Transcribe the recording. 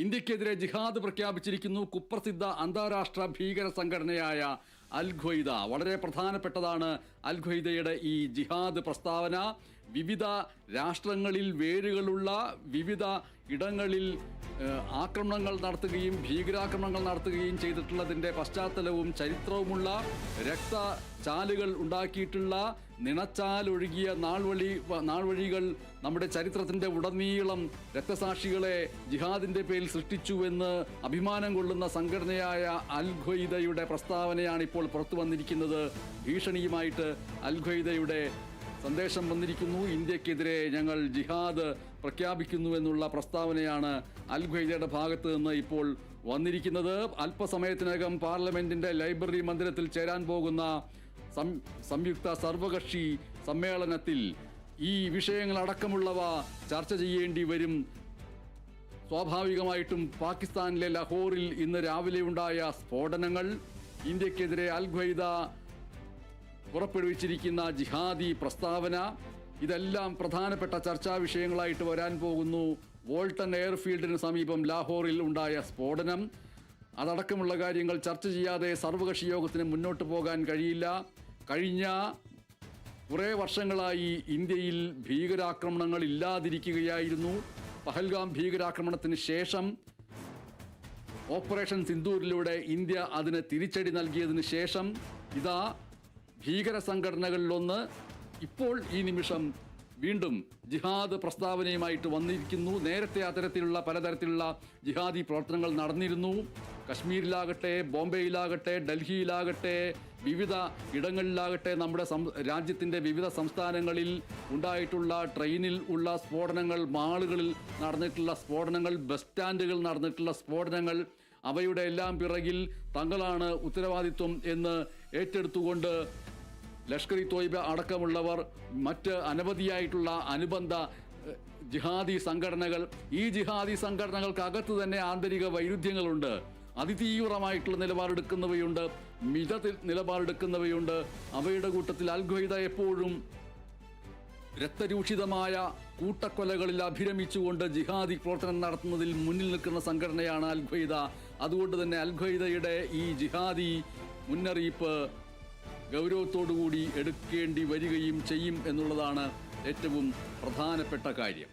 ഇന്ത്യക്കെതിരെ ജിഹാദ് പ്രഖ്യാപിച്ചിരിക്കുന്നു കുപ്രസിദ്ധ അന്താരാഷ്ട്ര ഭീകര സംഘടനയായ അൽ ഖ്വയ്ദ. വളരെ പ്രധാനപ്പെട്ടതാണ് അൽ ഖ്വയ്ദയുടെ ഈ ജിഹാദ് പ്രസ്താവന. വിവിധ രാഷ്ട്രങ്ങളിൽ വേരുകളുള്ള വിവിധ ഇടങ്ങളിൽ ആക്രമണങ്ങൾ നടത്തുകയും ഭീകരാക്രമണങ്ങൾ നടത്തുകയും ചെയ്തിട്ടുള്ളതിൻ്റെ പശ്ചാത്തലവും ചരിത്രവുമുള്ള രക്തചാലുകൾ ഉണ്ടാക്കിയിട്ടുള്ള നിണച്ചാലൊഴുകിയ നാൾവഴികൾ നമ്മുടെ ചരിത്രത്തിൻ്റെ ഉടനീളം രക്തസാക്ഷികളെ ജിഹാദിൻ്റെ പേരിൽ സൃഷ്ടിച്ചുവെന്ന് അഭിമാനം കൊള്ളുന്ന സംഘടനയായ അൽ ഖ്വയ്ദയുടെ പ്രസ്താവനയാണ് ഇപ്പോൾ പുറത്തു വന്നിരിക്കുന്നത്. ഭീഷണിയുമായിട്ട് അൽ ഖ്വയ്ദയുടെ സന്ദേശം വന്നിരിക്കുന്നു. ഇന്ത്യക്കെതിരെ ഞങ്ങൾ ജിഹാദ് പ്രഖ്യാപിക്കുന്നു എന്നുള്ള പ്രസ്താവനയാണ് അൽ ഖ്വയ്ദയുടെ ഭാഗത്ത് നിന്ന് ഇപ്പോൾ വന്നിരിക്കുന്നത്. അല്പസമയത്തിനകം പാർലമെന്റിന്റെ ലൈബ്രറി മന്ദിരത്തിൽ ചേരാൻ പോകുന്ന സംയുക്ത സർവകക്ഷി സമ്മേളനത്തിൽ ഈ വിഷയങ്ങളടക്കമുള്ളവ ചർച്ച ചെയ്യേണ്ടി വരും. സ്വാഭാവികമായിട്ടും പാകിസ്ഥാനിലെ ലാഹോറിൽ ഇന്ന് രാവിലെ ഉണ്ടായ സ്ഫോടനങ്ങൾ, ഇന്ത്യക്കെതിരെ അൽ ഖ്വയ്ദ പുറപ്പെടുവിച്ചിരിക്കുന്ന ജിഹാദി പ്രസ്താവന, ഇതെല്ലാം പ്രധാനപ്പെട്ട ചർച്ചാ വിഷയങ്ങളായിട്ട് വരാൻ പോകുന്നു. വോൾട്ടൺ എയർഫീൽഡിന് സമീപം ലാഹോറിൽ ഉണ്ടായ സ്ഫോടനം, അതടക്കമുള്ള കാര്യങ്ങൾ ചർച്ച ചെയ്യാതെ സർവകക്ഷി യോഗത്തിന് മുന്നോട്ട് പോകാൻ കഴിയില്ല. കഴിഞ്ഞ കുറേ വർഷങ്ങളായി ഇന്ത്യയിൽ ഭീകരാക്രമണങ്ങൾ ഇല്ലാതിരിക്കുകയായിരുന്നു. പഹൽഗാം ഭീകരാക്രമണത്തിന് ശേഷം ഓപ്പറേഷൻ സിന്ദൂരിലൂടെ ഇന്ത്യ അതിന് തിരിച്ചടി നൽകിയതിന് ശേഷം ഇതാ ഭീകര സംഘടനകളിലൊന്ന് ഇപ്പോൾ ഈ നിമിഷം വീണ്ടും ജിഹാദ് പ്രസ്താവനയുമായിട്ട് വന്നിരിക്കുന്നു. നേരത്തെ അത്തരത്തിലുള്ള പലതരത്തിലുള്ള ജിഹാദി പ്രവർത്തനങ്ങൾ നടന്നിരുന്നു. കശ്മീരിലാകട്ടെ, ബോംബെയിലാകട്ടെ, ഡൽഹിയിലാകട്ടെ, വിവിധ ഇടങ്ങളിലാകട്ടെ, നമ്മുടെ രാജ്യത്തിൻ്റെ വിവിധ സംസ്ഥാനങ്ങളിൽ ഉണ്ടായിട്ടുള്ള ട്രെയിനിൽ ഉള്ള സ്ഫോടനങ്ങൾ, മാളുകളിൽ നടന്നിട്ടുള്ള സ്ഫോടനങ്ങൾ, ബസ് സ്റ്റാൻഡുകളിൽ നടന്നിട്ടുള്ള സ്ഫോടനങ്ങൾ, അവയുടെ എല്ലാം പിറകിൽ തങ്ങളാണ് ഉത്തരവാദിത്വം എന്ന് ഏറ്റെടുത്തുകൊണ്ട് ലഷ്കർ ഇ തോയ്ബ അടക്കമുള്ളവർ, മറ്റ് അനവധിയായിട്ടുള്ള അനുബന്ധ ജിഹാദി സംഘടനകൾ, ഈ ജിഹാദി സംഘടനകൾക്കകത്ത് തന്നെ ആന്തരിക വൈരുദ്ധ്യങ്ങളുണ്ട്. അതിതീവ്രമായിട്ടുള്ള നിലപാടെടുക്കുന്നവയുണ്ട്, നിലപാടെടുക്കുന്നവയുണ്ട്. അവയുടെ കൂട്ടത്തിൽ അൽ ഖ്വയ്ദ എപ്പോഴും രക്തരൂക്ഷിതമായ കൂട്ടക്കൊലകളിൽ അഭിരമിച്ചുകൊണ്ട് ജിഹാദി പ്രവർത്തനം നടത്തുന്നതിൽ മുന്നിൽ നിൽക്കുന്ന സംഘടനയാണ് അൽ ഖ്വയ്ദ. അതുകൊണ്ട് തന്നെ അൽ ഖ്വയ്ദയുടെ ഈ ജിഹാദി മുന്നറിയിപ്പ് ഗൗരവത്തോടുകൂടി എടുക്കേണ്ടി വരികയും ചെയ്യും എന്നുള്ളതാണ് ഏറ്റവും പ്രധാനപ്പെട്ട കാര്യം.